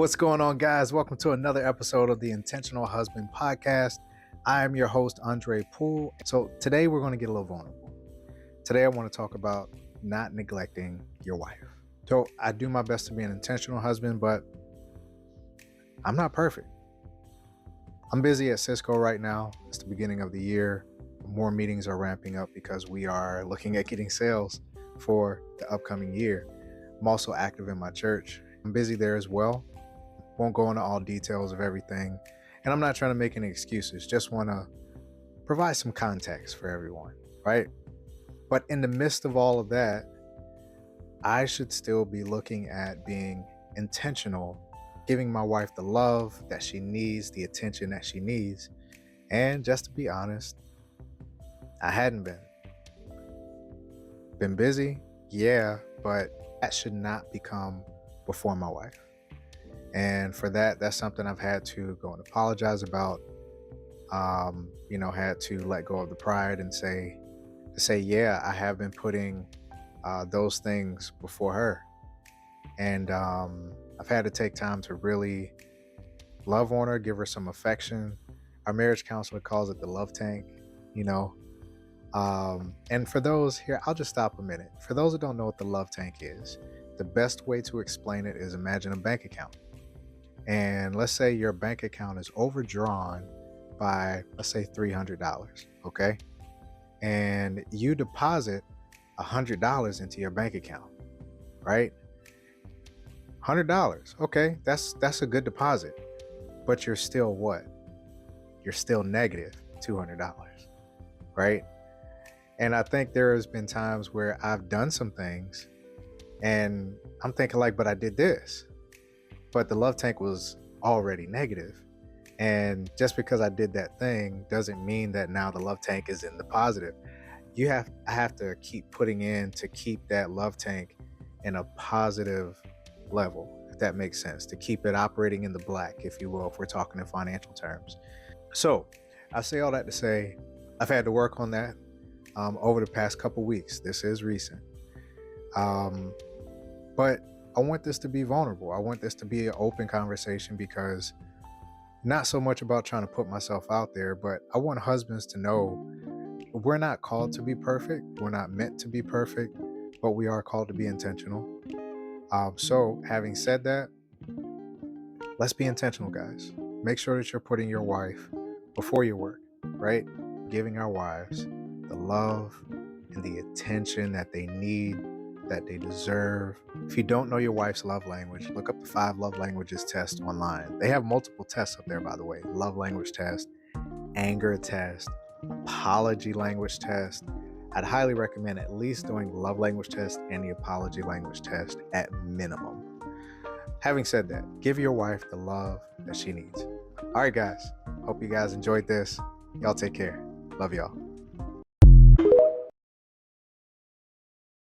What's going on, guys? Welcome to another episode of the Intentional Husband Podcast. I am your host, Andre Poole. So today we're going to get a little vulnerable. Today I want to talk about not neglecting your wife. So I do my best to be an intentional husband, but I'm not perfect. I'm busy at Cisco right now. It's the beginning of the year. More meetings are ramping up because we are looking at getting sales for the upcoming year. I'm also active in my church. I'm busy there as well. Won't go into all details of everything. And I'm not trying to make any excuses. Just want to provide some context for everyone, right? But in the midst of all of that, I should still be looking at being intentional, giving my wife the love that she needs, the attention that she needs. And just to be honest, I hadn't been busy, yeah, but that should not become before my wife. And for that's something I've had to go and apologize about. Had to let go of the pride and say, yeah, I have been putting those things before her. And I've had to take time to really love on her, give her some affection. Our marriage counselor calls it the love tank, And for those here, I'll just stop a minute. For those who don't know what the love tank is, the best way to explain it is imagine a bank account. And let's say your bank account is overdrawn by, let's say, $300, okay? And you deposit $100 into your bank account, right? $100, okay, that's a good deposit. But you're still what? You're still negative $200, right? And I think there has been times where I've done some things and I'm thinking but I did this. But the love tank was already negative. And just because I did that thing doesn't mean that now the love tank is in the positive. I have to keep putting in to keep that love tank in a positive level, if that makes sense, to keep it operating in the black, if you will, if we're talking in financial terms. So I say all that to say I've had to work on that over the past couple weeks. This is recent. But I want this to be vulnerable. I want this to be an open conversation because not so much about trying to put myself out there, but I want husbands to know we're not called to be perfect. We're not meant to be perfect, but we are called to be intentional. So having said that, let's be intentional, guys. Make sure that you're putting your wife before your work, right? Giving our wives the love and the attention that they need, that they deserve. If you don't know your wife's love language, look up the 5 love languages test online. They have multiple tests up there, by the way. Love language test, anger test, apology language test. I'd highly recommend at least doing the love language test and the apology language test at minimum. Having said that, give your wife the love that she needs. All right, guys. Hope you guys enjoyed this. Y'all take care. Love y'all.